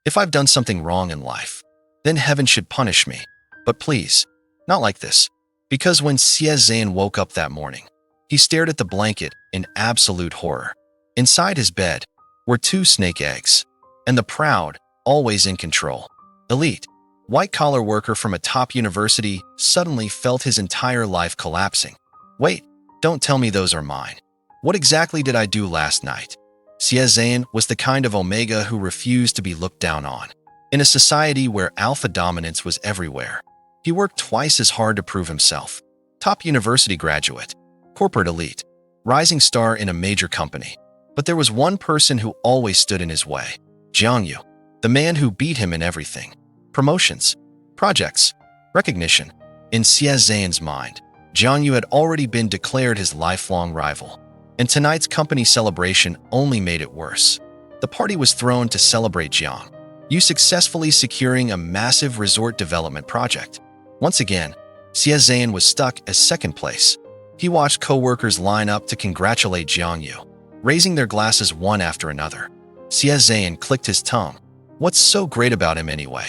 If I've done something wrong in life, then heaven should punish me. But please, not like this. Because when Xie Zhan woke up that morning, he stared at the blanket in absolute horror. Inside his bed were two snake eggs, and the proud, always in control, elite, white-collar worker from a top university suddenly felt his entire life collapsing. Wait, don't tell me those are mine. What exactly did I do last night? Xie Zhan was the kind of omega who refused to be looked down on. In a society where alpha dominance was everywhere, he worked twice as hard to prove himself. Top university graduate, corporate elite, rising star in a major company. But there was one person who always stood in his way. Jiang Yu, the man who beat him in everything. Promotions, projects, recognition. In Xie Zhan's mind, Jiang Yu had already been declared his lifelong rival. And tonight's company celebration only made it worse. The party was thrown to celebrate Jiang Yu successfully securing a massive resort development project. Once again, Xie Zhan was stuck as second place. He watched co-workers line up to congratulate Jiang Yu, raising their glasses one after another. Xie Zhan clicked his tongue. What's so great about him anyway?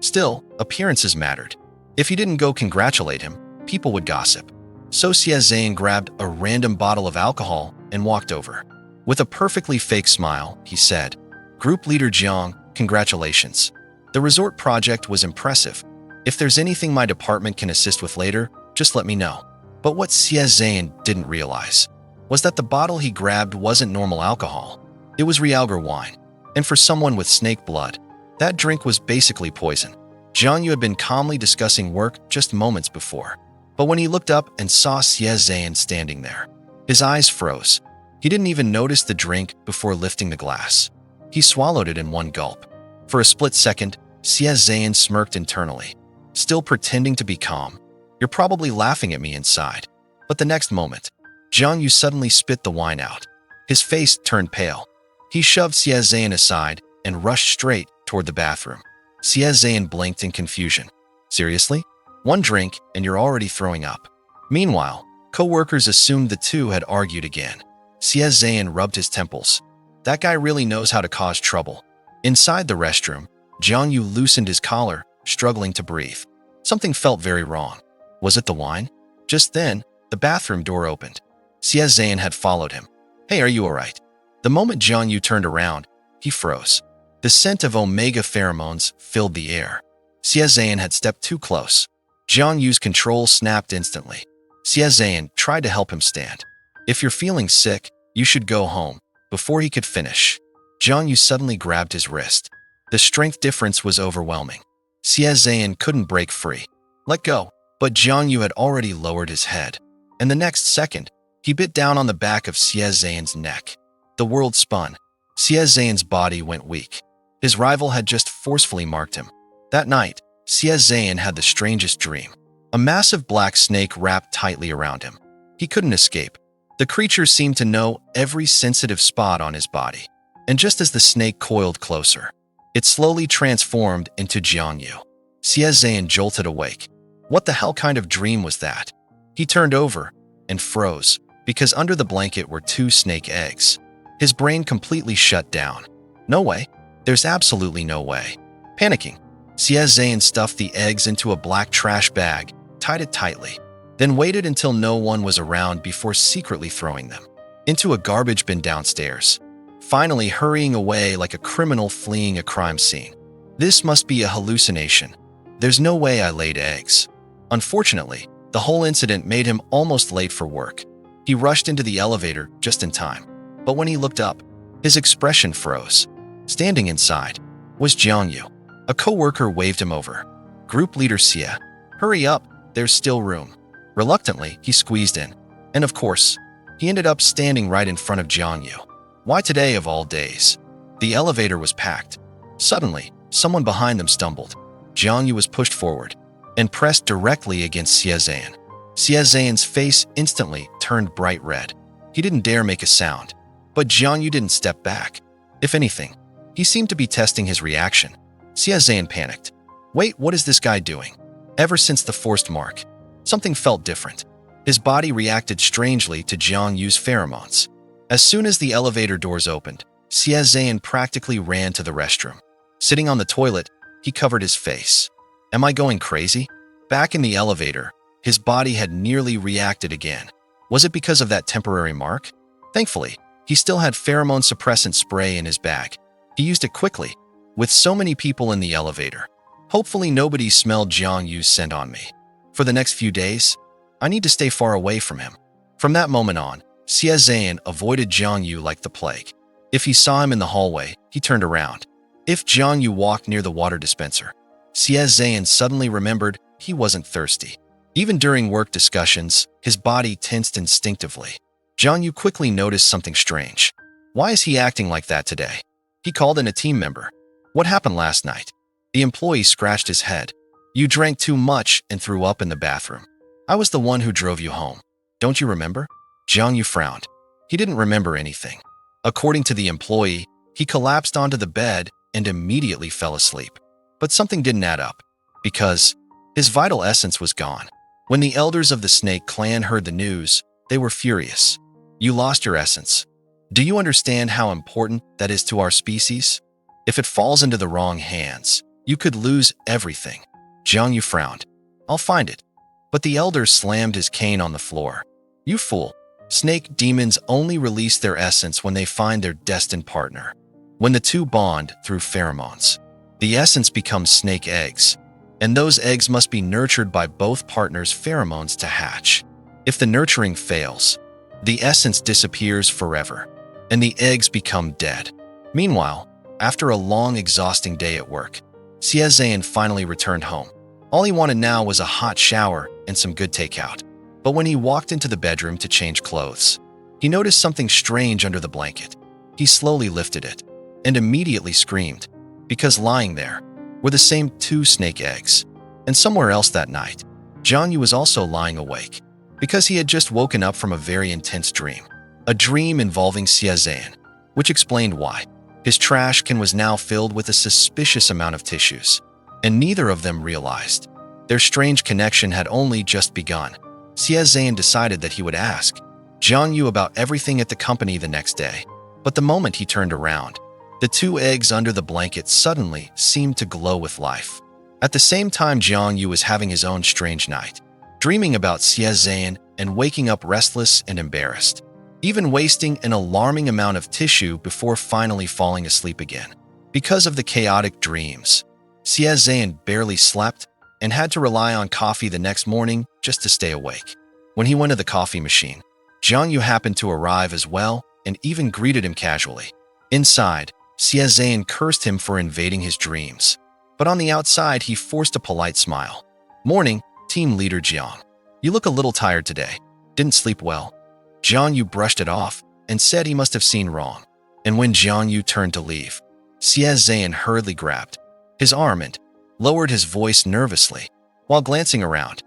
Still, appearances mattered. If he didn't go congratulate him, people would gossip. So Xie Zhan grabbed a random bottle of alcohol and walked over. With a perfectly fake smile, he said, "Group leader Jiang, congratulations. The resort project was impressive. If there's anything my department can assist with later, just let me know." But what Xie Zhan didn't realize was that the bottle he grabbed wasn't normal alcohol. It was Realgar wine. And for someone with snake blood, that drink was basically poison. Jiang Yu had been calmly discussing work just moments before. But when he looked up and saw Xie Zhan standing there, his eyes froze. He didn't even notice the drink before lifting the glass. He swallowed it in one gulp. For a split second, Xie Zhan smirked internally, still pretending to be calm. "You're probably laughing at me inside." But the next moment, Jiang Yu suddenly spit the wine out. His face turned pale. He shoved Xie Zhan aside and rushed straight toward the bathroom. Xie Zhan blinked in confusion. "Seriously? One drink and you're already throwing up." Meanwhile, co-workers assumed the two had argued again. Xie Zhan rubbed his temples. That guy really knows how to cause trouble. Inside the restroom, Jiang Yu loosened his collar, struggling to breathe. Something felt very wrong. Was it the wine? Just then, the bathroom door opened. Xie Zhan had followed him. "Hey, are you alright?" The moment Jiang Yu turned around, he froze. The scent of omega pheromones filled the air. Xie Zhan had stepped too close. Jiang Yu's control snapped instantly. Xie Zhan tried to help him stand. "If you're feeling sick, you should go home." Before he could finish, Jiang Yu suddenly grabbed his wrist. The strength difference was overwhelming. Xie Zhan couldn't break free. "Let go." But Jiang Yu had already lowered his head. And the next second, he bit down on the back of Xie Zhan's neck. The world spun. Xie Zhan's body went weak. His rival had just forcefully marked him. That night, Xie Zhan had the strangest dream. A massive black snake wrapped tightly around him. He couldn't escape. The creature seemed to know every sensitive spot on his body. And just as the snake coiled closer, it slowly transformed into Jiang Yu. Xie Zhan jolted awake. What the hell kind of dream was that? He turned over and froze, because under the blanket were two snake eggs. His brain completely shut down. No way. There's absolutely no way. Panicking, Xie Zhan stuffed the eggs into a black trash bag, tied it tightly, then waited until no one was around before secretly throwing them into a garbage bin downstairs, finally hurrying away like a criminal fleeing a crime scene. "This must be a hallucination. There's no way I laid eggs." Unfortunately, the whole incident made him almost late for work. He rushed into the elevator just in time. But when he looked up, his expression froze. Standing inside was Jiang Yu. A co-worker waved him over. "Group leader Xie, hurry up, there's still room." Reluctantly, he squeezed in. And of course, he ended up standing right in front of Jiang Yu. Why today of all days? The elevator was packed. Suddenly, someone behind them stumbled. Jiang Yu was pushed forward and pressed directly against Xie Zhan. Xie Zhan's face instantly turned bright red. He didn't dare make a sound. But Jiang Yu didn't step back. If anything, he seemed to be testing his reaction. Xie Zhan panicked. "Wait, what is this guy doing?" Ever since the forced mark, something felt different. His body reacted strangely to Jiang Yu's pheromones. As soon as the elevator doors opened, Xie Zhan practically ran to the restroom. Sitting on the toilet, he covered his face. Am I going crazy? Back in the elevator, his body had nearly reacted again. Was it because of that temporary mark? Thankfully, he still had pheromone suppressant spray in his bag. He used it quickly, with so many people in the elevator. Hopefully nobody smelled Jiang Yu's scent on me. For the next few days, I need to stay far away from him. From that moment on, Xie Zhan avoided Jiang Yu like the plague. If he saw him in the hallway, he turned around. If Jiang Yu walked near the water dispenser, Xie Zhan suddenly remembered he wasn't thirsty. Even during work discussions, his body tensed instinctively. Jiang Yu quickly noticed something strange. Why is he acting like that today? He called in a team member. What happened last night? The employee scratched his head. You drank too much and threw up in the bathroom. I was the one who drove you home. Don't you remember? Jiang Yu frowned. He didn't remember anything. According to the employee, he collapsed onto the bed and immediately fell asleep. But something didn't add up, because his vital essence was gone. When the elders of the Snake clan heard the news, they were furious. You lost your essence. Do you understand how important that is to our species? If it falls into the wrong hands, you could lose everything. Jiang Yu frowned. I'll find it. But the elder slammed his cane on the floor. You fool. Snake demons only release their essence when they find their destined partner. When the two bond through pheromones, the essence becomes snake eggs, and those eggs must be nurtured by both partners' pheromones to hatch. If the nurturing fails, the essence disappears forever, and the eggs become dead. Meanwhile, after a long, exhausting day at work, Xie Zhan finally returned home. All he wanted now was a hot shower and some good takeout. But when he walked into the bedroom to change clothes, he noticed something strange under the blanket. He slowly lifted it and immediately screamed, because lying there were the same two snake eggs. And somewhere else that night, Jiang Yu was also lying awake, because he had just woken up from a very intense dream. A dream involving Xie Zhan, which explained why. His trash can was now filled with a suspicious amount of tissues, and neither of them realized. Their strange connection had only just begun. Xie Zhan decided that he would ask Jiang Yu about everything at the company the next day. But the moment he turned around, the two eggs under the blanket suddenly seemed to glow with life. At the same time, Jiang Yu was having his own strange night, dreaming about Xie Zhan and waking up restless and embarrassed, even wasting an alarming amount of tissue before finally falling asleep again. Because of the chaotic dreams, Xie Zhan barely slept and had to rely on coffee the next morning just to stay awake. When he went to the coffee machine, Jiang Yu happened to arrive as well and even greeted him casually. Inside, Xie Zhan cursed him for invading his dreams, but on the outside he forced a polite smile. Morning, team leader Jiang. You look a little tired today. Didn't sleep well. Jiang Yu brushed it off and said he must have seen wrong. And when Jiang Yu turned to leave, Xie Zhan hurriedly grabbed his arm and lowered his voice nervously while glancing around.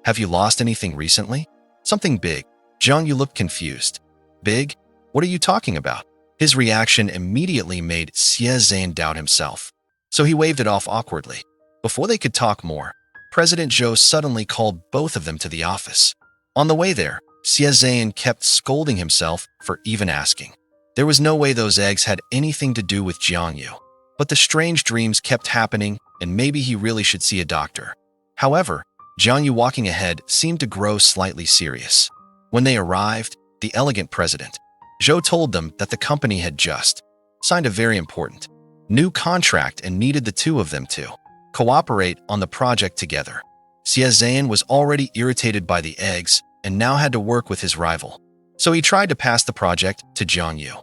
Have you lost anything recently? Something big. Jiang Yu looked confused. Big? What are you talking about? His reaction immediately made Xie Zhan doubt himself, so he waved it off awkwardly. Before they could talk more, President Zhou suddenly called both of them to the office. On the way there, Xie Zhan kept scolding himself for even asking. There was no way those eggs had anything to do with Jiang Yu, but the strange dreams kept happening and maybe he really should see a doctor. However, Jiang Yu walking ahead seemed to grow slightly serious. When they arrived, the elegant president, Zhou told them that the company had just signed a very important new contract and needed the two of them to cooperate on the project together. Xie Zhan was already irritated by the eggs and now had to work with his rival. So he tried to pass the project to Jiang Yu.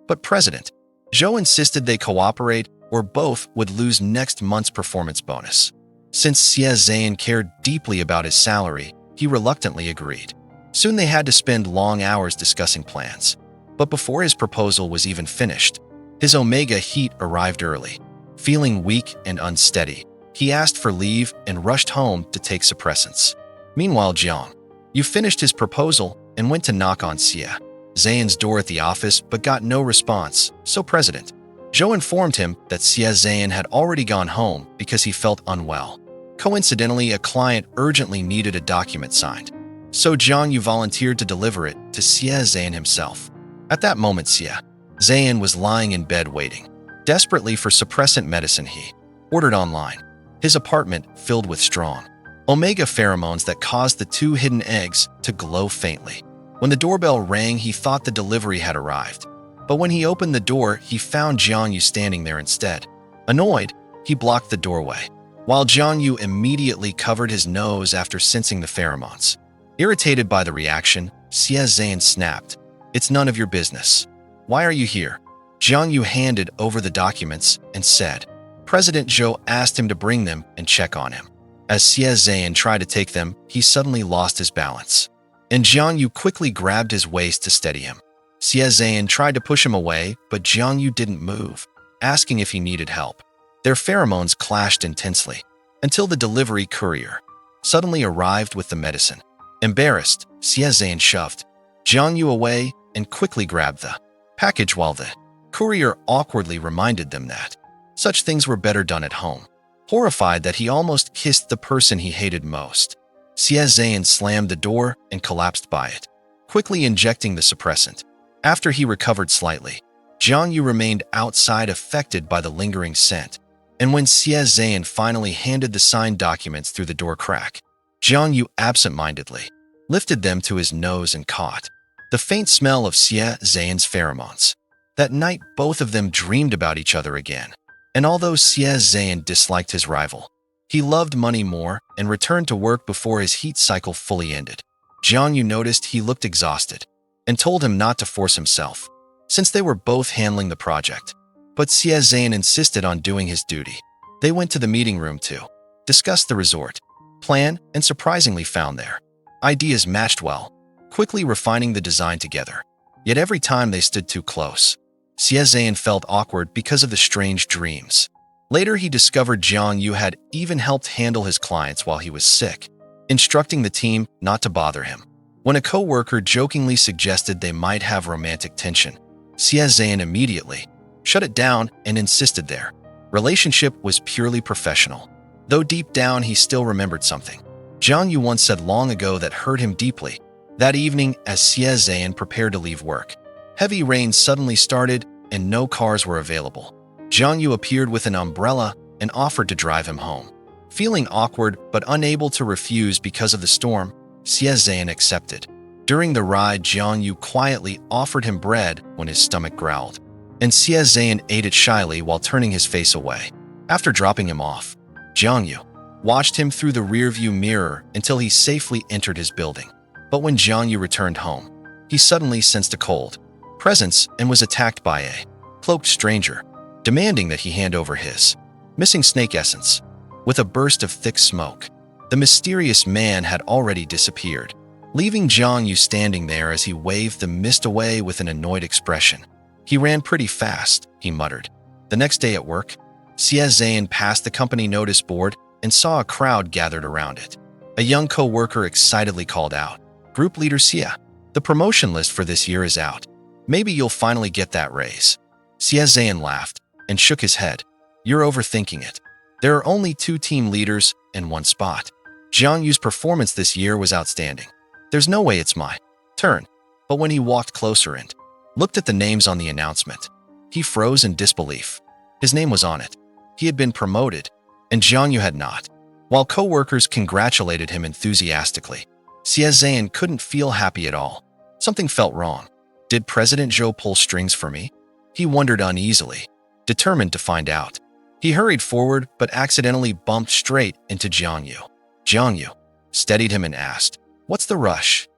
But President Zhou insisted they cooperate or both would lose next month's performance bonus. Since Xie Zhan cared deeply about his salary, he reluctantly agreed. Soon they had to spend long hours discussing plans. But before his proposal was even finished, his omega heat arrived early. Feeling weak and unsteady, he asked for leave and rushed home to take suppressants. Meanwhile, Jiang Yu finished his proposal and went to knock on Xie Zhan's door at the office but got no response, so President Zhou informed him that Xie Zhan had already gone home because he felt unwell. Coincidentally, a client urgently needed a document signed, so Jiang Yu volunteered to deliver it to Xie Zhan himself. At that moment, Xie Zhan was lying in bed waiting. Desperately for suppressant medicine, he ordered online. His apartment filled with strong omega pheromones that caused the 2 hidden eggs to glow faintly. When the doorbell rang, he thought the delivery had arrived. But when he opened the door, he found Jiang Yu standing there instead. Annoyed, he blocked the doorway, while Jiang Yu immediately covered his nose after sensing the pheromones. Irritated by the reaction, Xie Zhan snapped, "It's none of your business. Why are you here?" Jiang Yu handed over the documents and said, President Zhou asked him to bring them and check on him. As Xie Zhan tried to take them, he suddenly lost his balance, and Jiang Yu quickly grabbed his waist to steady him. Xie Zhan tried to push him away, but Jiang Yu didn't move, asking if he needed help. Their pheromones clashed intensely, until the delivery courier suddenly arrived with the medicine. Embarrassed, Xie Zhan shoved Jiang Yu away and quickly grabbed the package while the courier awkwardly reminded them that such things were better done at home. Horrified that he almost kissed the person he hated most, Xie Zhan slammed the door and collapsed by it, quickly injecting the suppressant. After he recovered slightly, Jiang Yu remained outside, affected by the lingering scent. And when Xie Zhan finally handed the signed documents through the door crack, Jiang Yu absent-mindedly lifted them to his nose and caught the faint smell of Xie Zhan's pheromones. That night, both of them dreamed about each other again. And although Xie Zhan disliked his rival, he loved money more and returned to work before his heat cycle fully ended. Jiang Yu noticed he looked exhausted and told him not to force himself, since they were both handling the project. But Xie Zhan insisted on doing his duty. They went to the meeting room to discuss the resort plan and surprisingly found their ideas matched well, quickly refining the design together. Yet every time they stood too close, Xie Zhan felt awkward because of the strange dreams. Later, he discovered Jiang Yu had even helped handle his clients while he was sick, instructing the team not to bother him. When a co-worker jokingly suggested they might have romantic tension, Xie Zhan immediately shut it down and insisted their relationship was purely professional. Though deep down he still remembered something Jiang Yu once said long ago that hurt him deeply. That evening, as Xie Zhan prepared to leave work, heavy rain suddenly started and no cars were available. Jiang Yu appeared with an umbrella and offered to drive him home. Feeling awkward but unable to refuse because of the storm, Xie Zhan accepted. During the ride, Jiang Yu quietly offered him bread when his stomach growled, and Xie Zhan ate it shyly while turning his face away. After dropping him off, Jiang Yu watched him through the rearview mirror until he safely entered his building. But when Jiang Yu returned home, he suddenly sensed a cold presence and was attacked by a cloaked stranger, demanding that he hand over his missing snake essence. With a burst of thick smoke, the mysterious man had already disappeared, leaving Jiang Yu standing there as he waved the mist away with an annoyed expression. "He ran pretty fast," he muttered. The next day at work, Xie Zhan passed the company notice board and saw a crowd gathered around it. A young co-worker excitedly called out, "Group Leader Xie, the promotion list for this year is out. Maybe you'll finally get that raise." Xie Zhan laughed and shook his head. "You're overthinking it. There are only 2 team leaders and 1 spot. Jiang Yu's performance this year was outstanding. There's no way it's my turn." But when he walked closer and looked at the names on the announcement, he froze in disbelief. His name was on it. He had been promoted, and Jiang Yu had not. While co-workers congratulated him enthusiastically, Xie Zhan couldn't feel happy at all. Something felt wrong. Did President Zhou pull strings for me? He wondered uneasily, determined to find out. He hurried forward but accidentally bumped straight into Jiang Yu. Jiang Yu steadied him and asked, "What's the rush?"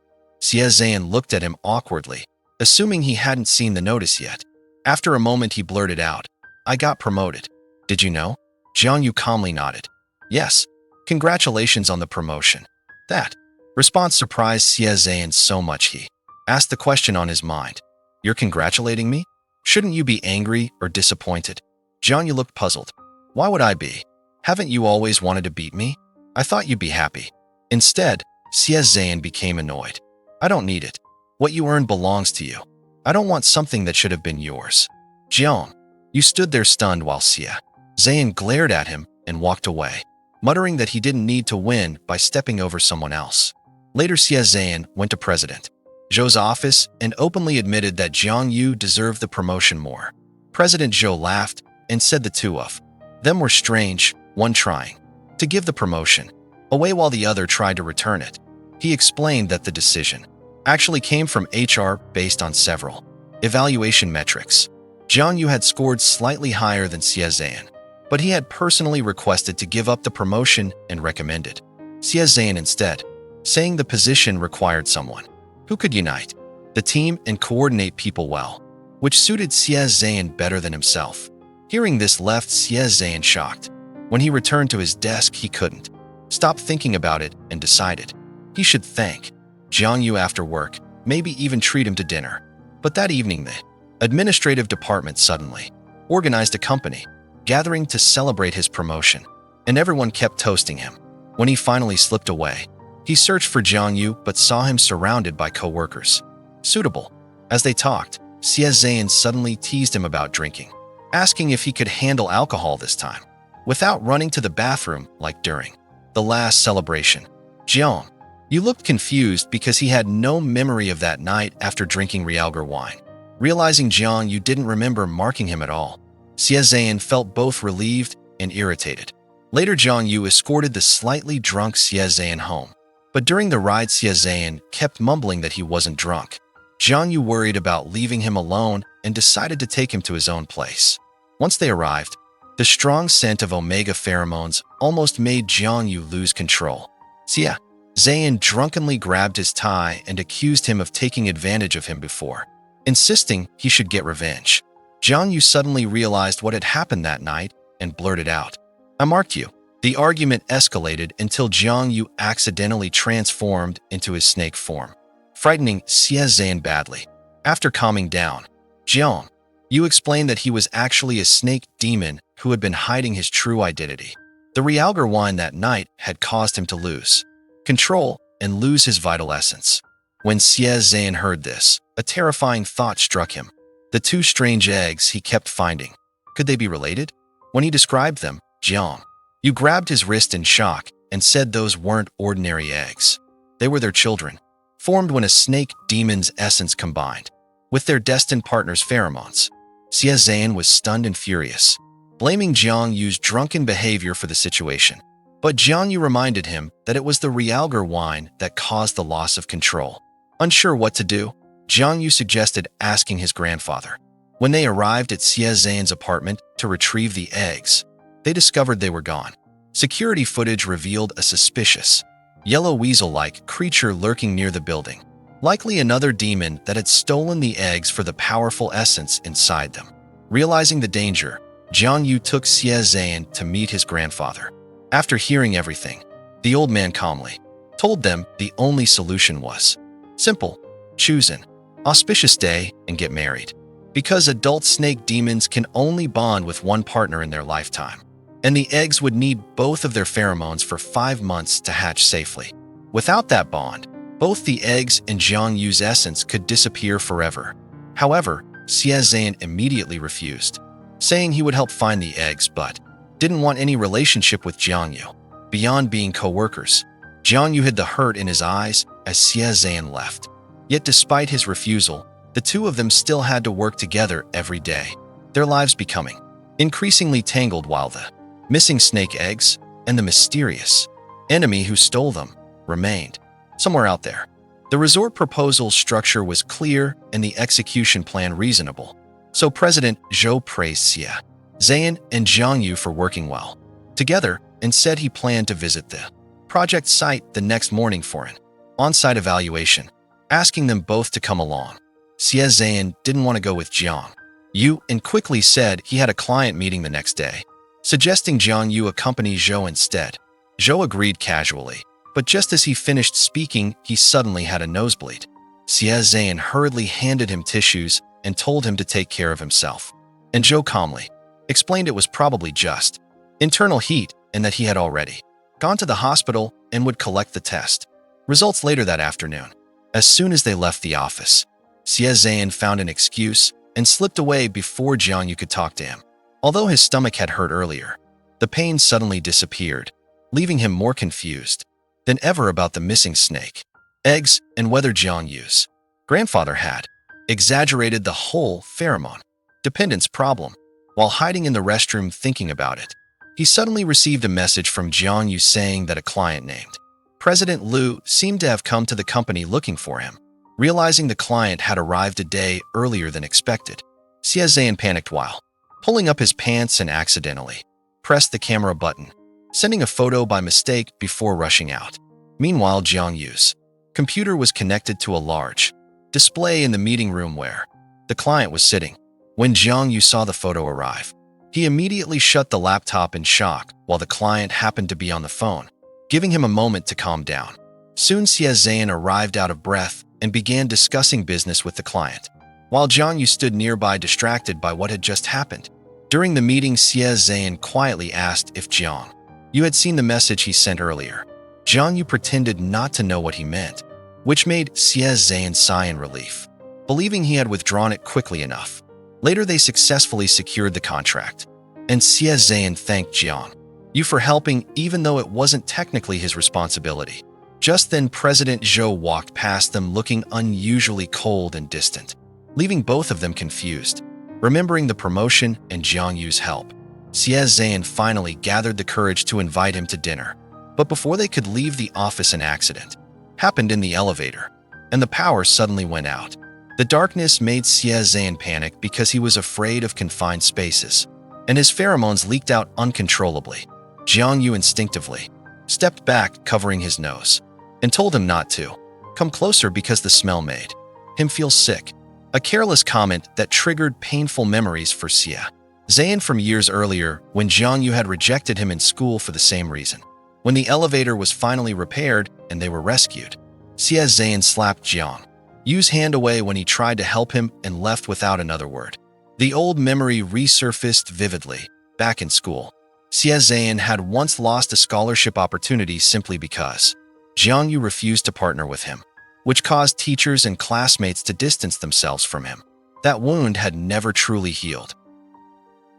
Xie Zhan looked at him awkwardly, assuming he hadn't seen the notice yet. After a moment, he blurted out, "I got promoted. Did you know?" Jiang Yu calmly nodded. "Yes, congratulations on the promotion." That response surprised Xie Zhan so much he asked the question on his mind. "You're congratulating me? Shouldn't you be angry or disappointed?" Jiang Yu looked puzzled. "Why would I be? Haven't you always wanted to beat me? I thought you'd be happy." Instead, Xie Zhan became annoyed. "I don't need it. What you earn belongs to you. I don't want something that should have been yours." "Jiang." You stood there stunned while Xie Zhan glared at him and walked away, muttering that he didn't need to win by stepping over someone else. Later, Xie Zhan went to President Zhou's office and openly admitted that Jiang Yu deserved the promotion more. President Zhou laughed and said the two of them were strange, one trying to give the promotion away while the other tried to return it. He explained that the decision actually came from HR based on several evaluation metrics. Jiang Yu had scored slightly higher than Xie Zhan, but he had personally requested to give up the promotion and recommended Xie Zhan instead, saying the position required someone who could unite the team and coordinate people well, which suited Xie Zhan better than himself. Hearing this left Xie Zhan shocked. When he returned to his desk, he couldn't stop thinking about it and decided he should thank Jiang Yu after work, maybe even treat him to dinner. But that evening, the administrative department suddenly organized a company gathering to celebrate his promotion, and everyone kept toasting him. When he finally slipped away, he searched for Jiang Yu but saw him surrounded by co-workers. Suitable. As they talked, Xie Zhan suddenly teased him about drinking, asking if he could handle alcohol this time, without running to the bathroom like during the last celebration. Jiang Yu looked confused because he had no memory of that night after drinking Realgar wine. Realizing Jiang Yu didn't remember marking him at all, Xie Zhan felt both relieved and irritated. Later, Jiang Yu escorted the slightly drunk Xie Zhan home, but during the ride Xie Zhan kept mumbling that he wasn't drunk. Jiang Yu worried about leaving him alone and decided to take him to his own place. Once they arrived, the strong scent of omega pheromones almost made Jiang Yu lose control. Xie Zhan drunkenly grabbed his tie and accused him of taking advantage of him before, insisting he should get revenge. Jiang Yu suddenly realized what had happened that night and blurted out, "I marked you." The argument escalated until Jiang Yu accidentally transformed into his snake form, frightening Xie Zhan badly. After calming down, Jiang Yu explained that he was actually a snake demon who had been hiding his true identity. The Realgar wine that night had caused him to lose control and lose his vital essence. When Xie Zhan heard this, a terrifying thought struck him. The two strange eggs he kept finding, could they be related? When he described them, Jiang Yu grabbed his wrist in shock and said those weren't ordinary eggs. They were their children, formed when a snake demon's essence combined with their destined partner's pheromones. Xie Zhan was stunned and furious, blaming Jiang Yu's drunken behavior for the situation. But Jiang Yu reminded him that it was the Realgar wine that caused the loss of control. Unsure what to do, Jiang Yu suggested asking his grandfather. When they arrived at Xie Zhan's apartment to retrieve the eggs, they discovered they were gone. Security footage revealed a suspicious, yellow weasel-like creature lurking near the building, likely another demon that had stolen the eggs for the powerful essence inside them. Realizing the danger, Jiang Yu took Xie Zhan to meet his grandfather. After hearing everything, the old man calmly told them the only solution was simple: choose an auspicious day and get married, because adult snake demons can only bond with one partner in their lifetime, and the eggs would need both of their pheromones for 5 months to hatch safely. Without that bond, both the eggs and Jiang Yu's essence could disappear forever. However, Xie Zhan immediately refused, saying he would help find the eggs but didn't want any relationship with Jiang Yu. Beyond being co-workers, Jiang Yu hid the hurt in his eyes as Xie Zhan left. Yet despite his refusal, the two of them still had to work together every day, their lives becoming increasingly tangled while the missing snake eggs and the mysterious enemy who stole them remained somewhere out there. The resort proposal structure was clear and the execution plan reasonable, so President Zhou praised Xie Zhan and Jiang Yu for working well together and said he planned to visit the project site the next morning for an on-site evaluation, asking them both to come along. Xie Zhan didn't want to go with Jiang Yu and quickly said he had a client meeting the next day, suggesting Jiang Yu accompany Zhou instead. Zhou agreed casually, but just as he finished speaking, he suddenly had a nosebleed. Xie Zhan hurriedly handed him tissues and told him to take care of himself, and Zhou calmly explained it was probably just internal heat and that he had already gone to the hospital and would collect the test results later that afternoon. As soon as they left the office, Xie Zhan found an excuse and slipped away before Jiang Yu could talk to him. Although his stomach had hurt earlier, the pain suddenly disappeared, leaving him more confused than ever about the missing snake eggs and whether Jiang Yu's grandfather had exaggerated the whole pheromone dependence problem. While hiding in the restroom thinking about it, he suddenly received a message from Jiang Yu saying that a client named President Liu seemed to have come to the company looking for him. Realizing the client had arrived a day earlier than expected, Xie Zhan panicked while pulling up his pants and accidentally pressed the camera button, sending a photo by mistake before rushing out. Meanwhile, Jiang Yu's computer was connected to a large display in the meeting room where the client was sitting. When Jiang Yu saw the photo arrive, he immediately shut the laptop in shock while the client happened to be on the phone, giving him a moment to calm down. Soon Xie Zhan arrived out of breath and began discussing business with the client, while Jiang Yu stood nearby distracted by what had just happened. During the meeting, Xie Zhan quietly asked if Jiang Yu had seen the message he sent earlier. Jiang Yu pretended not to know what he meant, which made Xie Zhan sigh in relief, believing he had withdrawn it quickly enough. Later, they successfully secured the contract, and Xie Zhan thanked Jiang Yu for helping even though it wasn't technically his responsibility. Just then, President Zhou walked past them looking unusually cold and distant, leaving both of them confused. Remembering the promotion and Jiang Yu's help, Xie Zhan finally gathered the courage to invite him to dinner. But before they could leave the office, an accident happened in the elevator, and the power suddenly went out. The darkness made Xie Zhan panic because he was afraid of confined spaces, and his pheromones leaked out uncontrollably. Jiang Yu instinctively stepped back, covering his nose, and told him not to come closer because the smell made him feel sick. A careless comment that triggered painful memories for Xie Zhan from years earlier when Jiang Yu had rejected him in school for the same reason. When the elevator was finally repaired and they were rescued, Xie Zhan slapped Jiang Yu's hand away when he tried to help him and left without another word. The old memory resurfaced vividly. Back in school, Xie Zhan had once lost a scholarship opportunity simply because Jiang Yu refused to partner with him, which caused teachers and classmates to distance themselves from him. That wound had never truly healed.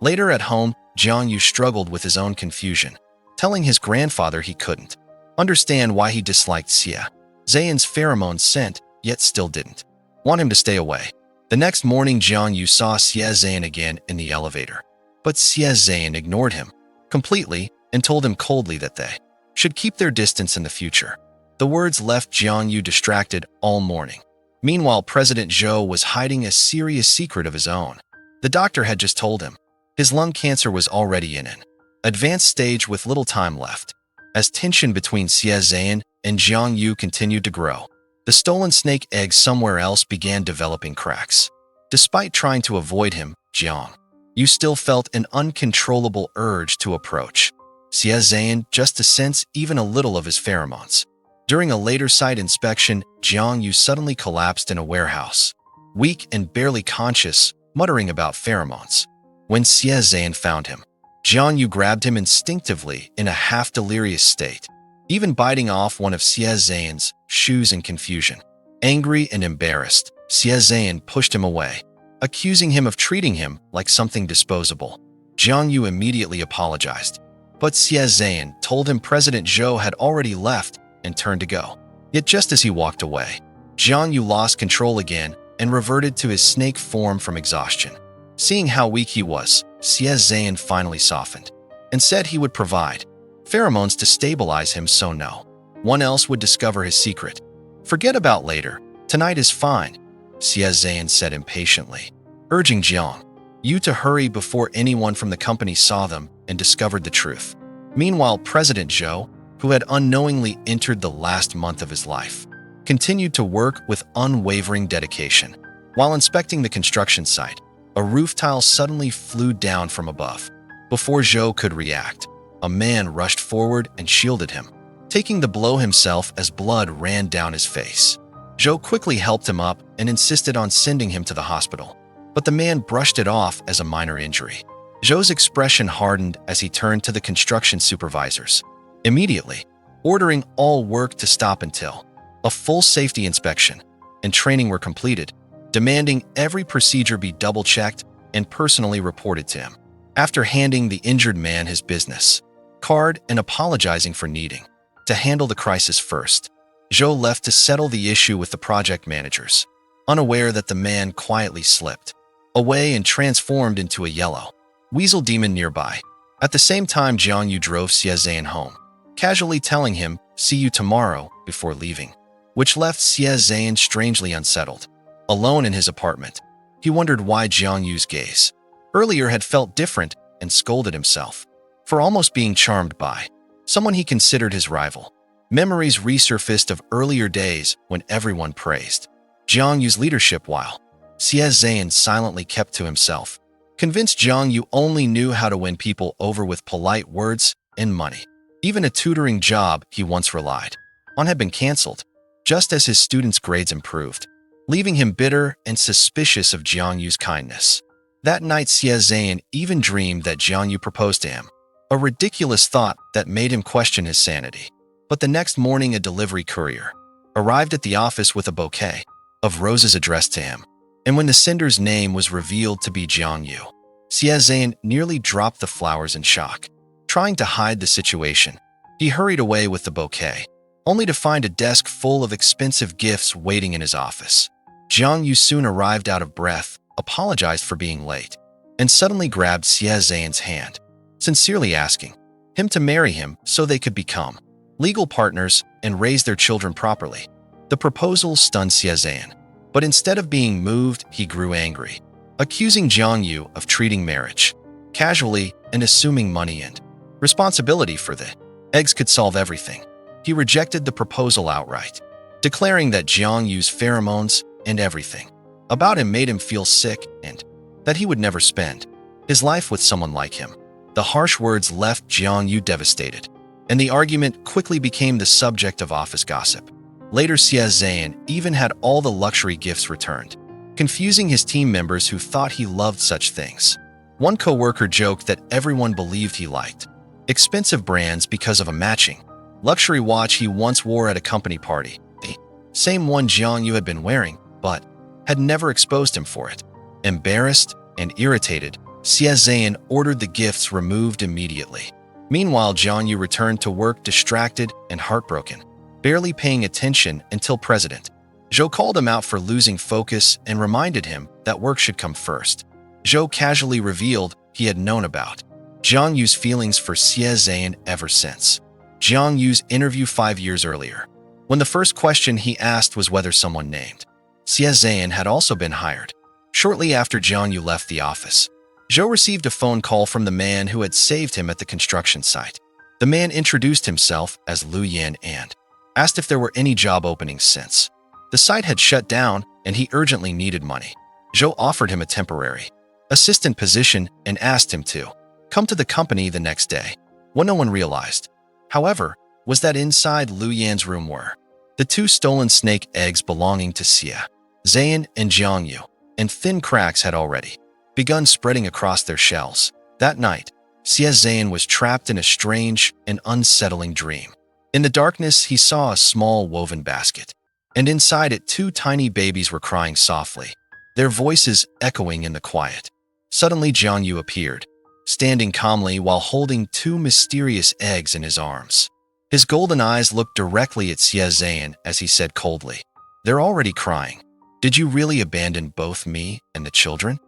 Later at home, Jiang Yu struggled with his own confusion, telling his grandfather he couldn't understand why he disliked Xie Zhan's pheromone scent, yet still didn't want him to stay away. The next morning, Jiang Yu saw Xie Zhan again in the elevator, but Xie Zhan ignored him completely and told him coldly that they should keep their distance in the future. The words left Jiang Yu distracted all morning. Meanwhile, President Zhou was hiding a serious secret of his own. The doctor had just told him his lung cancer was already in an advanced stage with little time left. As tension between Xie Zhan and Jiang Yu continued to grow, the stolen snake egg somewhere else began developing cracks. Despite trying to avoid him, Jiang Yu still felt an uncontrollable urge to approach Xie Zhan just to sense even a little of his pheromones. During a later site inspection, Jiang Yu suddenly collapsed in a warehouse, weak and barely conscious, muttering about pheromones. When Xie Zhan found him, Jiang Yu grabbed him instinctively in a half-delirious state, even biting off one of Xie Zhan's shoes in confusion. Angry and embarrassed, Xie Zhan pushed him away, accusing him of treating him like something disposable. Jiang Yu immediately apologized, but Xie Zhan told him President Zhou had already left and turned to go. Yet just as he walked away, Jiang Yu lost control again and reverted to his snake form from exhaustion. Seeing how weak he was, Xie Zhan finally softened and said he would provide pheromones to stabilize him so no one else would discover his secret. Forget about later. Tonight is fine, Xie Zhan said impatiently, urging Jiang Yu to hurry before anyone from the company saw them and discovered the truth. Meanwhile, President Zhou, who had unknowingly entered the last month of his life, continued to work with unwavering dedication. While inspecting the construction site, a roof tile suddenly flew down from above. Before Zhou could react, a man rushed forward and shielded him, taking the blow himself as blood ran down his face. Zhou quickly helped him up and insisted on sending him to the hospital, but the man brushed it off as a minor injury. Zhou's expression hardened as he turned to the construction supervisors, immediately ordering all work to stop until a full safety inspection and training were completed, demanding every procedure be double-checked and personally reported to him. After handing the injured man his business card and apologizing for needing to handle the crisis first, Zhou left to settle the issue with the project managers, unaware that the man quietly slipped away and transformed into a yellow Weasel Demon nearby. At the same time, Jiangyu drove Xie Zhan home, casually telling him, "See you tomorrow," before leaving, which left Xie Zhan strangely unsettled. Alone in his apartment, he wondered why Jiangyu's gaze earlier had felt different and scolded himself for almost being charmed by someone he considered his rival. Memories resurfaced of earlier days when everyone praised Jiangyu's leadership while Xie Zhan silently kept to himself, convinced Jiangyu only knew how to win people over with polite words and money. Even a tutoring job he once relied on had been canceled, just as his students' grades improved, leaving him bitter and suspicious of Jiangyu's kindness. That night, Xie Zhan even dreamed that Jiangyu proposed to him, a ridiculous thought that made him question his sanity. But the next morning, a delivery courier arrived at the office with a bouquet of roses addressed to him. And when the sender's name was revealed to be Jiangyu, Xie Zhan nearly dropped the flowers in shock. Trying to hide the situation, he hurried away with the bouquet, only to find a desk full of expensive gifts waiting in his office. Jiangyu soon arrived out of breath, apologized for being late, and suddenly grabbed Xie Zhan's hand, sincerely asking him to marry him so they could become legal partners and raise their children properly. The proposal stunned Xie Zhan, but instead of being moved, he grew angry, accusing Jiangyu of treating marriage casually and assuming money and responsibility for the eggs could solve everything. He rejected the proposal outright, declaring that Jiangyu's pheromones and everything about him made him feel sick and that he would never spend his life with someone like him. The harsh words left Jiangyu devastated, and the argument quickly became the subject of office gossip. Later, Xie Zhan even had all the luxury gifts returned, confusing his team members who thought he loved such things. One co-worker joked that everyone believed he liked expensive brands because of a matching luxury watch he once wore at a company party, the same one Jiangyu had been wearing, but had never exposed him for it. Embarrassed and irritated, Xie Zhan ordered the gifts removed immediately. Meanwhile, Jiangyu returned to work distracted and heartbroken, barely paying attention until President Zhou called him out for losing focus and reminded him that work should come first. Zhou casually revealed he had known about Jiangyu's feelings for Xie Zhan ever since Jiangyu's interview 5 years earlier, when the first question he asked was whether someone named Xie Zhan had also been hired. Shortly after Jiangyu left the office, Zhou received a phone call from the man who had saved him at the construction site. The man introduced himself as Lu Yan and asked if there were any job openings since the site had shut down and he urgently needed money. Zhou offered him a temporary assistant position and asked him to come to the company the next day. What no one realized, however, was that inside Lu Yan's room were the 2 stolen snake eggs belonging to Xie Zhan and Jiangyu, and thin cracks had already begun spreading across their shells. That night, Xie Zhan was trapped in a strange and unsettling dream. In the darkness, he saw a small woven basket, and inside it 2 tiny babies were crying softly, their voices echoing in the quiet. Suddenly, Jiangyu appeared, standing calmly while holding 2 mysterious eggs in his arms. His golden eyes looked directly at Xie Zhan as he said coldly, "They're already crying. Did you really abandon both me and the children?"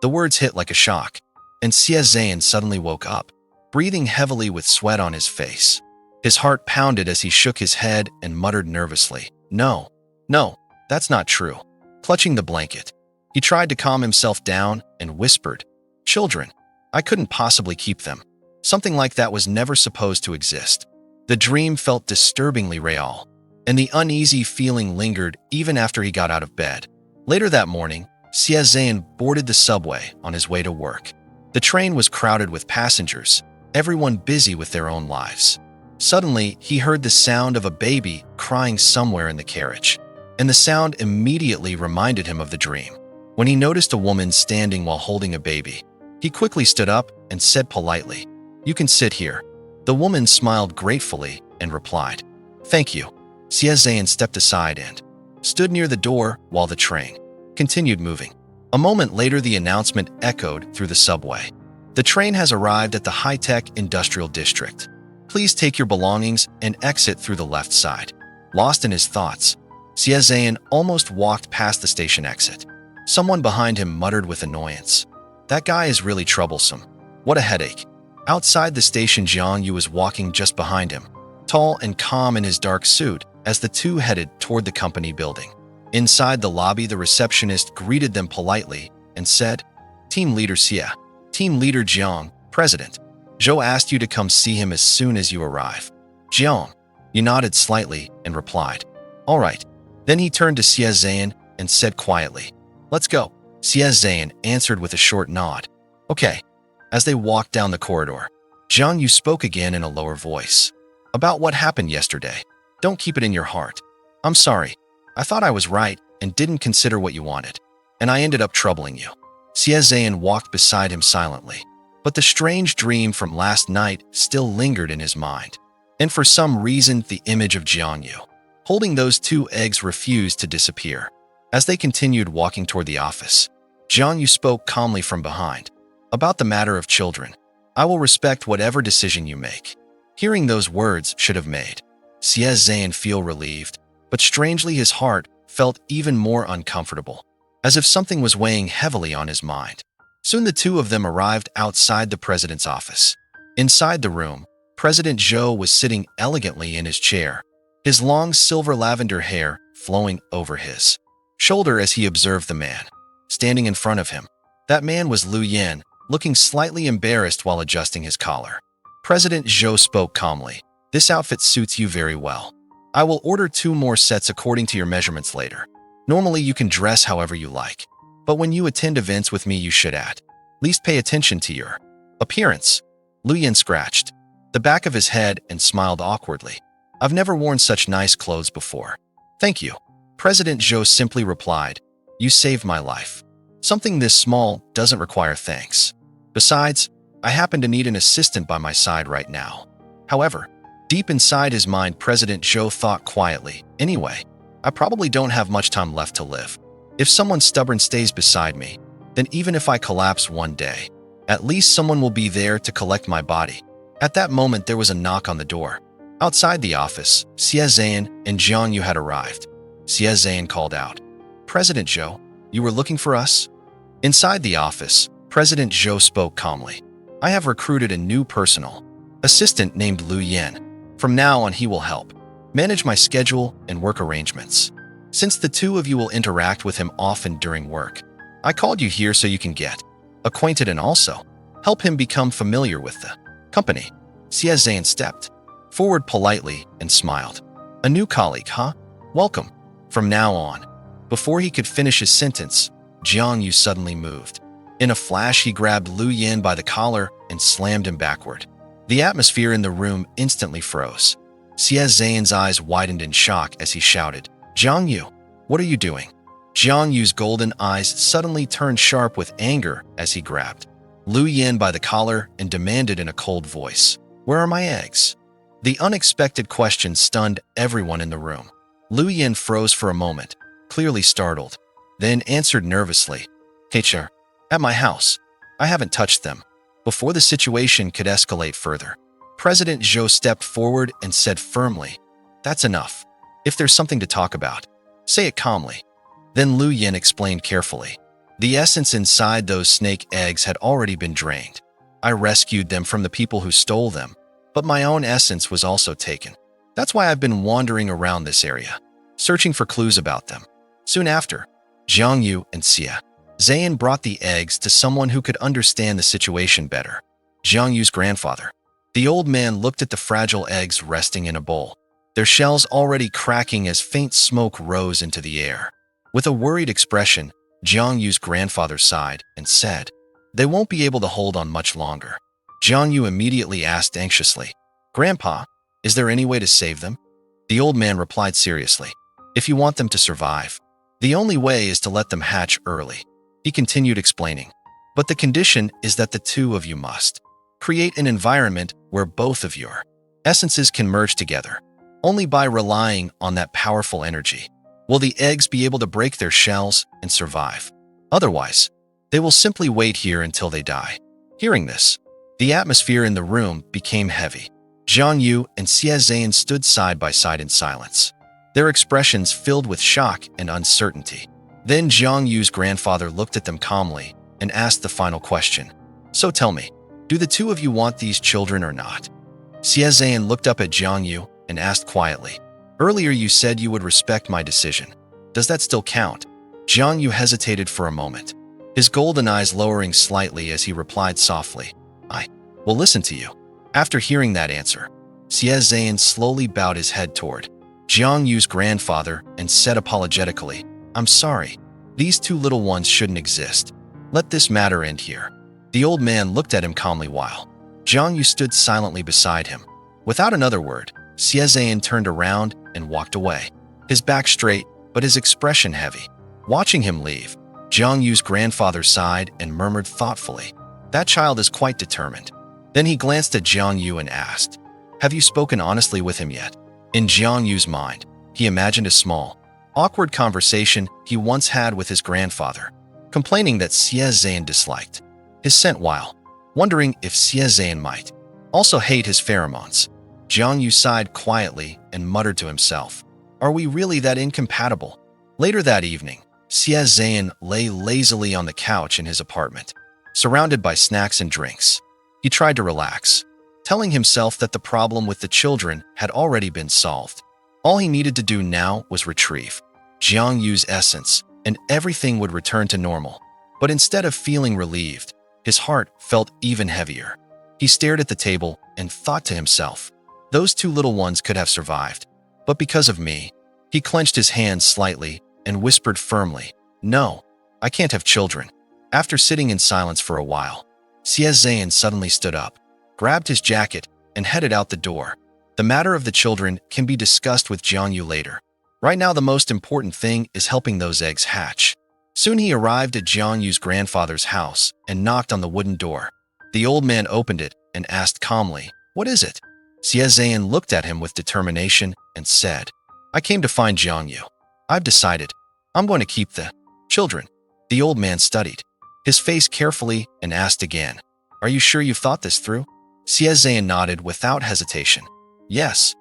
The words hit like a shock, and Xie Zhan suddenly woke up, breathing heavily with sweat on his face. His heart pounded as he shook his head and muttered nervously, No, that's not true." Clutching the blanket, he tried to calm himself down and whispered, "Children, I couldn't possibly keep them. Something like that was never supposed to exist." The dream felt disturbingly real, and the uneasy feeling lingered even after he got out of bed. Later that morning, Xie Zhan boarded the subway on his way to work. The train was crowded with passengers, everyone busy with their own lives. Suddenly, he heard the sound of a baby crying somewhere in the carriage, and the sound immediately reminded him of the dream. When he noticed a woman standing while holding a baby, he quickly stood up and said politely, "You can sit here." The woman smiled gratefully and replied, "Thank you." Xie Zhan stepped aside and stood near the door while the train continued moving. A moment later, the announcement echoed through the subway. "The train has arrived at the high-tech industrial district. Please take your belongings and exit through the left side." Lost in his thoughts, Xie Zhan almost walked past the station exit. Someone behind him muttered with annoyance, "That guy is really troublesome." What a headache. Outside the station, Jiang Yu was walking just behind him, tall and calm in his dark suit, as the two headed toward the company building. Inside the lobby, the receptionist greeted them politely and said, "Team Leader Xie, Team Leader Jiang, President Zhou asked you to come see him as soon as you arrive." Jiang, you nodded slightly and replied, "All right." Then he turned to Xie Zhan and said quietly, "Let's go." Xie Zhan answered with a short nod. "Okay." As they walked down the corridor, Jiang Yu spoke again in a lower voice. "About what happened yesterday. Don't keep it in your heart. I'm sorry. I thought I was right and didn't consider what you wanted, and I ended up troubling you." Xie Zhan walked beside him silently, but the strange dream from last night still lingered in his mind. And for some reason, the image of Jiang Yu holding those two eggs refused to disappear. As they continued walking toward the office, Jiang Yu spoke calmly from behind. "About the matter of children, I will respect whatever decision you make." Hearing those words should have made Xie Zhan feel relieved, but strangely his heart felt even more uncomfortable, as if something was weighing heavily on his mind. Soon the two of them arrived outside the president's office. Inside the room, President Zhou was sitting elegantly in his chair, his long silver lavender hair flowing over his shoulder as he observed the man standing in front of him. That man was Lu Yan, looking slightly embarrassed while adjusting his collar. President Zhou spoke calmly. "This outfit suits you very well. I will order 2 more sets according to your measurements later. Normally you can dress however you like, but when you attend events with me you should at least pay attention to your appearance." Lu Yan scratched the back of his head and smiled awkwardly. "I've never worn such nice clothes before." "Thank you." President Zhou simply replied, "You saved my life. Something this small doesn't require thanks. Besides, I happen to need an assistant by my side right now." However, deep inside his mind, President Zhou thought quietly, "Anyway, I probably don't have much time left to live. If someone stubborn stays beside me, then even if I collapse one day, at least someone will be there to collect my body." At that moment, there was a knock on the door. Outside the office, Xie Zhan and Jiang Yu had arrived. Xie Zhan called out, "President Zhou, you were looking for us?" Inside the office, President Zhou spoke calmly. "I have recruited a new personal assistant named Lu Yan. From now on, he will help manage my schedule and work arrangements. Since the two of you will interact with him often during work, I called you here so you can get acquainted and also help him become familiar with the company." Xie Zhan stepped forward politely and smiled. "A new colleague, huh? Welcome." From now on. Before he could finish his sentence, Jiang Yu suddenly moved. In a flash, he grabbed Lu Yan by the collar and slammed him backward. The atmosphere in the room instantly froze. Xie Zhan's eyes widened in shock as he shouted, "Jiang Yu, what are you doing?" Jiang Yu's golden eyes suddenly turned sharp with anger as he grabbed Lu Yan by the collar and demanded in a cold voice, "Where are my eggs?" The unexpected question stunned everyone in the room. Lu Yan froze for a moment, clearly startled, then answered nervously, "Teacher, at my house. I haven't touched them." Before the situation could escalate further, President Zhou stepped forward and said firmly, "That's enough. If there's something to talk about, say it calmly." Then Lu Yan explained carefully, "The essence inside those snake eggs had already been drained. I rescued them from the people who stole them, but my own essence was also taken. That's why I've been wandering around this area, searching for clues about them." Soon after, Jiang Yu and Xie Zhan brought the eggs to someone who could understand the situation better, Jiang Yu's grandfather. The old man looked at the fragile eggs resting in a bowl, their shells already cracking as faint smoke rose into the air. With a worried expression, Jiang Yu's grandfather sighed and said, "They won't be able to hold on much longer." Jiang Yu immediately asked anxiously, "Grandpa, is there any way to save them?" The old man replied seriously, "If you want them to survive, the only way is to let them hatch early." He continued explaining, "But the condition is that the two of you must create an environment where both of your essences can merge together. Only by relying on that powerful energy will the eggs be able to break their shells and survive. Otherwise, they will simply wait here until they die." Hearing this, the atmosphere in the room became heavy. Jiang Yu and Xie Zhan stood side by side in silence, their expressions filled with shock and uncertainty. Then Jiang Yu's grandfather looked at them calmly and asked the final question, "So tell me, Do the two of you want these children or not? Xie Zhan looked up at Jiang Yu and asked quietly, "Earlier you said you would respect my decision. Does that still count?" Jiang Yu hesitated for a moment, his golden eyes lowering slightly as he replied softly, "I will listen to you." After hearing that answer, Xie Zhan slowly bowed his head toward Jiang Yu's grandfather and said apologetically, "I'm sorry. These two little ones shouldn't exist. Let this matter end here." The old man looked at him calmly while Jiang Yu stood silently beside him. Without another word, Xie Zhan turned around and walked away, his back straight but his expression heavy. Watching him leave, Jiang Yu's grandfather sighed and murmured thoughtfully, "That child is quite determined." Then he glanced at Jiang Yu and asked, "Have you spoken honestly with him yet?" In Jiang Yu's mind, he imagined a small, awkward conversation he once had with his grandfather, complaining that Xie Zhan disliked his scent while wondering if Xie Zhan might also hate his pheromones. Jiang Yu sighed quietly and muttered to himself, "Are we really that incompatible?" Later that evening, Xie Zhan lay lazily on the couch in his apartment, surrounded by snacks and drinks. He tried to relax, telling himself that the problem with the children had already been solved. All he needed to do now was retrieve Jiang Yu's essence, and everything would return to normal. But instead of feeling relieved, his heart felt even heavier. He stared at the table and thought to himself, "Those two little ones could have survived, but because of me." He clenched his hands slightly and whispered firmly, "No, I can't have children." After sitting in silence for a while, Xie Zhan suddenly stood up, grabbed his jacket, and headed out the door. The matter of the children can be discussed with Jiang Yu later. Right now, the most important thing is helping those eggs hatch. Soon he arrived at Jiang Yu's grandfather's house and knocked on the wooden door. The old man opened it and asked calmly, "What is it?" Xie Zhan looked at him with determination and said, "I came to find Jiang Yu. I've decided. I'm going to keep the children." The old man studied his face carefully and asked again, "Are you sure you've thought this through?" Xie Zhan nodded without hesitation. "Yes."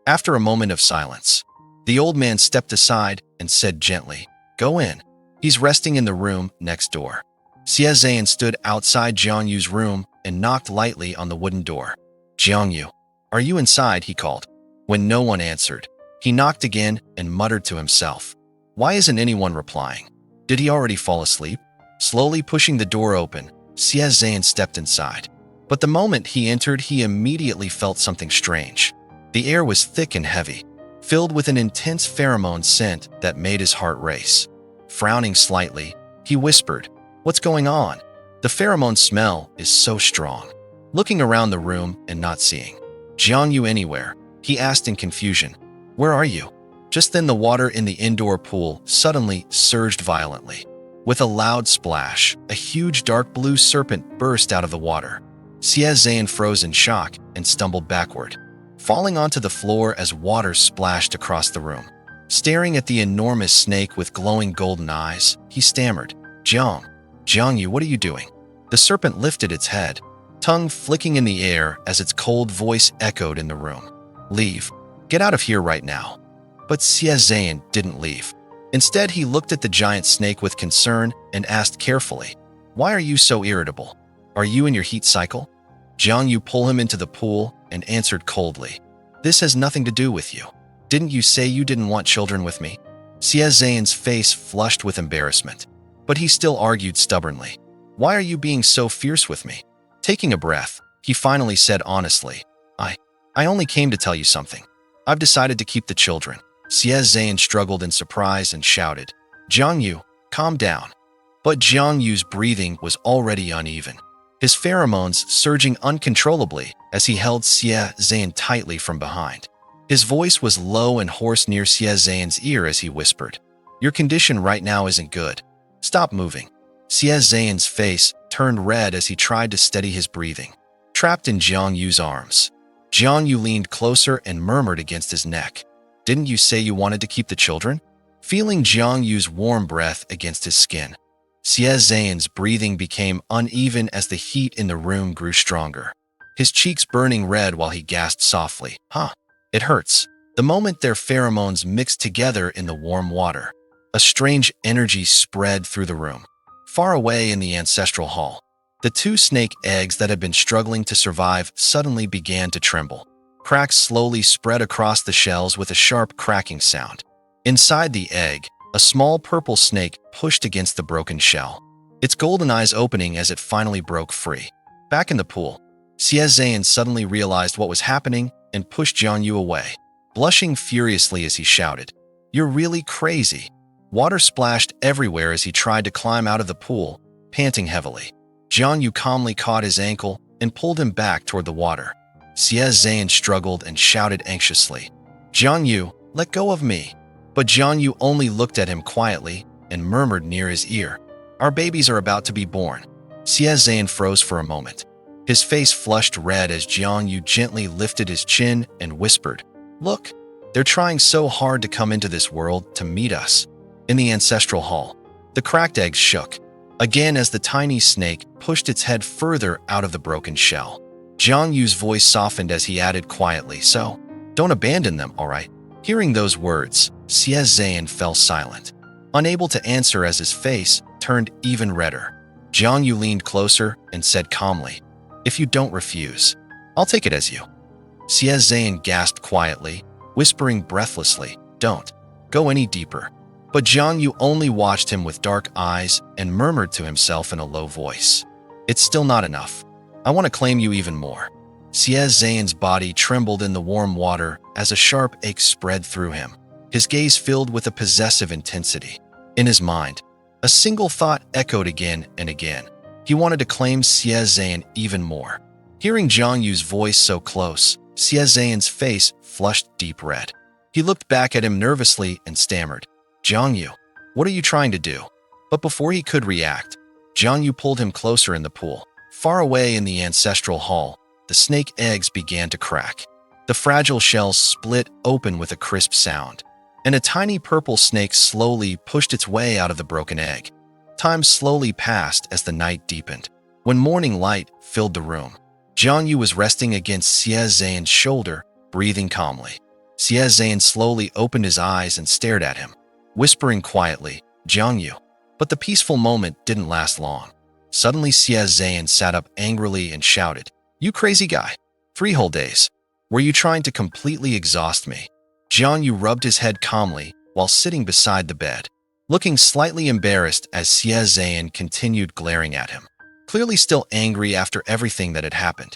After a moment of silence, the old man stepped aside and said gently, "Go in. He's resting in the room next door." Xie Zhan stood outside Jiang Yu's room and knocked lightly on the wooden door. "Jiang Yu, are you inside?" he called. When no one answered, he knocked again and muttered to himself, "Why isn't anyone replying? Did he already fall asleep?" Slowly pushing the door open, Xie Zhan stepped inside. But the moment he entered, he immediately felt something strange. The air was thick and heavy, filled with an intense pheromone scent that made his heart race. Frowning slightly, he whispered, "What's going on? The pheromone smell is so strong." Looking around the room and not seeing Jiang Yu anywhere, he asked in confusion, "Where are you?" Just then the water in the indoor pool suddenly surged violently. With a loud splash, a huge dark blue serpent burst out of the water. Xie Zhan froze in shock and stumbled backward, falling onto the floor as water splashed across the room. Staring at the enormous snake with glowing golden eyes, he stammered, Jiang Yu, what are you doing?" The serpent lifted its head, tongue flicking in the air as its cold voice echoed in the room. "Leave. Get out of here right now." But Xie Zhan didn't leave. Instead, he looked at the giant snake with concern and asked carefully, "Why are you so irritable? Are you in your heat cycle?" Jiang Yu pulled him into the pool and answered coldly, "This has nothing to do with you. Didn't you say you didn't want children with me?" Xie Zhan's face flushed with embarrassment, but he still argued stubbornly, "Why are you being so fierce with me?" Taking a breath, he finally said honestly, I only came to tell you something. I've decided to keep the children." Xie Zhan struggled in surprise and shouted, "Jiang Yu, calm down." But Jiang Yu's breathing was already uneven, his pheromones surging uncontrollably as he held Xie Zhan tightly from behind. His voice was low and hoarse near Xie Zhan's ear as he whispered, "Your condition right now isn't good. Stop moving." Xie Zhan's face turned red as he tried to steady his breathing, trapped in Jiang Yu's arms. Jiang Yu leaned closer and murmured against his neck, "Didn't you say you wanted to keep the children?" Feeling Jiang Yu's warm breath against his skin, Xie Zhan's breathing became uneven as the heat in the room grew stronger, his cheeks burning red while he gasped softly, It hurts." The moment their pheromones mixed together in the warm water, a strange energy spread through the room. Far away in the ancestral hall, The two snake eggs that had been struggling to survive suddenly began to tremble. Cracks slowly spread across the shells with a sharp cracking sound. Inside the egg, a small purple snake pushed against the broken shell, its golden eyes opening as it finally broke free. Back in the pool, Xie suddenly realized what was happening and pushed Jianyu away, blushing furiously as he shouted, "You're really crazy." Water splashed everywhere as he tried to climb out of the pool, panting heavily. Jianyu calmly caught his ankle and pulled him back toward the water. Xie struggled and shouted anxiously, "Jianyu, let go of me." But Jianyu only looked at him quietly and murmured near his ear, "Our babies are about to be born." Xie froze for a moment. His face flushed red as Jianyu gently lifted his chin and whispered, "Look, they're trying so hard to come into this world to meet us." In the ancestral hall, the cracked eggs shook, again as the tiny snake pushed its head further out of the broken shell. Jianyu's voice softened as he added quietly, "So, don't abandon them, all right?" Hearing those words, Xie fell silent, unable to answer as his face turned even redder. Jianyu leaned closer and said calmly, "If you don't refuse, I'll take it as you." Xie gasped quietly, whispering breathlessly, "Don't go any deeper." But Jianyu only watched him with dark eyes and murmured to himself in a low voice, "It's still not enough. I want to claim you even more." Xie body trembled in the warm water as a sharp ache spread through him, his gaze filled with a possessive intensity. In his mind, a single thought echoed again and again. He wanted to claim Xie even more. Hearing Jianyu's voice so close, Xie's face flushed deep red. He looked back at him nervously and stammered, "Jianyu, what are you trying to do?" But before he could react, Jianyu pulled him closer in the pool. Far away in the ancestral hall, the snake eggs began to crack. The fragile shells split open with a crisp sound, and a tiny purple snake slowly pushed its way out of the broken egg. Time slowly passed as the night deepened. When morning light filled the room, Jianyu was resting against Xie's shoulder, breathing calmly. Xie slowly opened his eyes and stared at him, whispering quietly, "Jianyu." But the peaceful moment didn't last long. Suddenly Xie sat up angrily and shouted, "You crazy guy! 3 whole days. Were you trying to completely exhaust me?" Jianyu rubbed his head calmly while sitting beside the bed, looking slightly embarrassed as Xie continued glaring at him, clearly still angry after everything that had happened.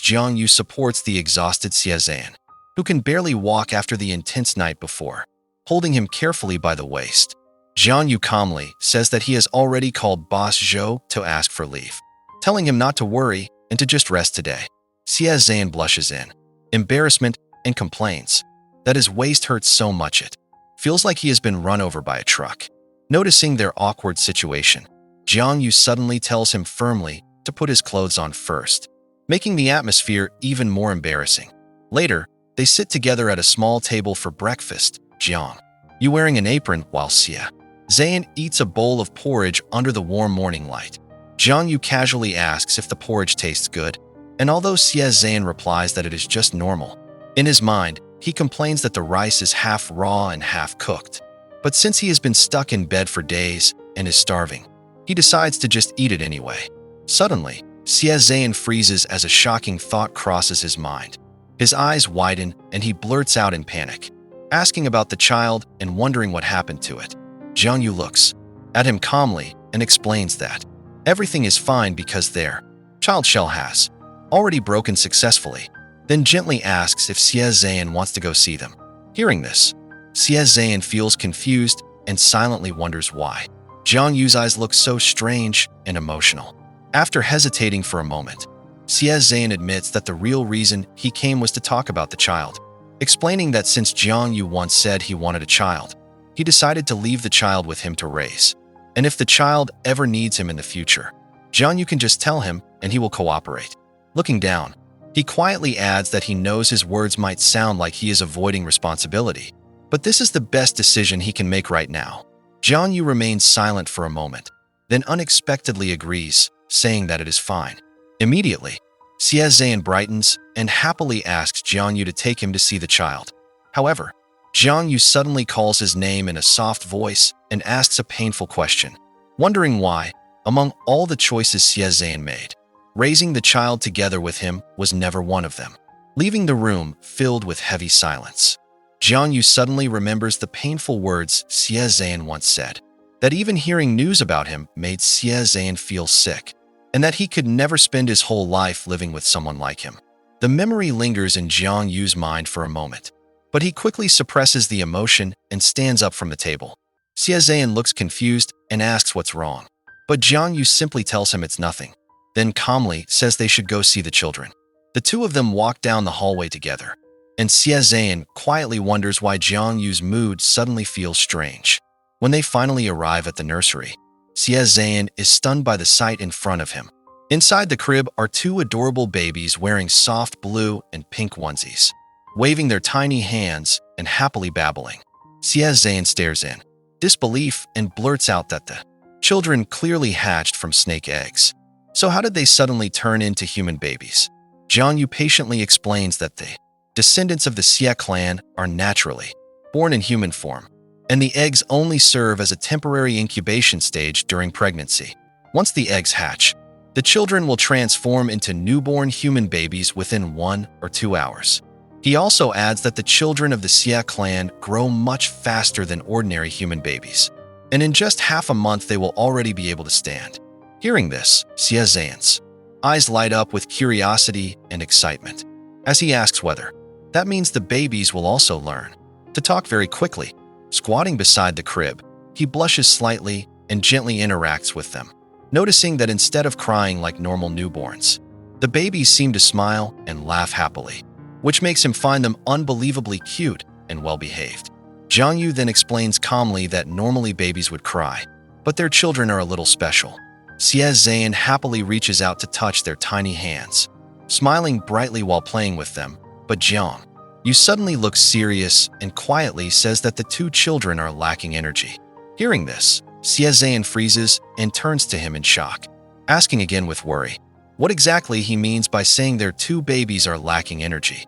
Jianyu supports the exhausted Xie, who can barely walk after the intense night before, holding him carefully by the waist. Jianyu calmly says that he has already called Boss Zhou to ask for leave, telling him not to worry and to just rest today. Xie blushes in embarrassment and complains that his waist hurts so much it feels like he has been run over by a truck. Noticing their awkward situation, Jianyu suddenly tells him firmly to put his clothes on first, making the atmosphere even more embarrassing. Later, they sit together at a small table for breakfast. "Jiang, you wearing an apron?" while Xie Zane eats a bowl of porridge under the warm morning light. Jianyu casually asks if the porridge tastes good, and although Xie Zane replies that it is just normal, in his mind, he complains that the rice is half raw and half cooked. But since he has been stuck in bed for days and is starving, he decides to just eat it anyway. Suddenly, Xie Zane freezes as a shocking thought crosses his mind. His eyes widen and he blurts out in panic, asking about the child and wondering what happened to it. Jianyu looks at him calmly and explains that everything is fine because their child shell has already broken successfully, then gently asks if Xie wants to go see them. Hearing this, Xie feels confused and silently wonders why. Jianyu's eyes look so strange and emotional. After hesitating for a moment, Xie admits that the real reason he came was to talk about the child, explaining that since Jianyu once said he wanted a child, he decided to leave the child with him to raise. And if the child ever needs him in the future, Jianyu can just tell him and he will cooperate. Looking down, he quietly adds that he knows his words might sound like he is avoiding responsibility, but this is the best decision he can make right now. Jianyu remains silent for a moment, then unexpectedly agrees, saying that it is fine. Immediately, Xie brightens and happily asks Jianyu to take him to see the child. However, Jianyu suddenly calls his name in a soft voice and asks a painful question. Wondering why, Among all the choices Xiezane made, raising the child together with him was never one of them, leaving the room filled with heavy silence. Jiang Yu suddenly remembers the painful words Xiezane once said, that even hearing news about him made Xiezane feel sick, and that he could never spend his whole life living with someone like him. The memory lingers in Jiang Yu's mind for a moment, but he quickly suppresses the emotion and stands up from the table. Xiezane looks confused and asks what's wrong, but Jiang Yu simply tells him it's nothing, then calmly says they should go see the children. The two of them walk down the hallway together, and Xiezane quietly wonders why Jiang Yu's mood suddenly feels strange. When they finally arrive at the nursery, Xiezane is stunned by the sight in front of him. Inside the crib are two adorable babies wearing soft blue and pink onesies, waving their tiny hands and happily babbling. Xiezane stares in disbelief and blurts out that the children clearly hatched from snake eggs. So how did they suddenly turn into human babies? Jiang Yu patiently explains that the descendants of the Xie clan are naturally born in human form, and the eggs only serve as a temporary incubation stage during pregnancy. Once the eggs hatch, the children will transform into newborn human babies within 1 or 2 hours. He also adds that the children of the Xie clan grow much faster than ordinary human babies, and in just half a month they will already be able to stand. Hearing this, Xiazane's eyes light up with curiosity and excitement, as he asks whether that means the babies will also learn to talk very quickly. Squatting beside the crib, he blushes slightly and gently interacts with them, noticing that instead of crying like normal newborns, the babies seem to smile and laugh happily, which makes him find them unbelievably cute and well-behaved. Jiang Yu then explains calmly that normally babies would cry, but their children are a little special. Xiezane happily reaches out to touch their tiny hands, smiling brightly while playing with them, but Jiang Yu suddenly looks serious and quietly says that the two children are lacking energy. Hearing this, Xiezane freezes and turns to him in shock, asking again with worry what exactly he means by saying their two babies are lacking energy.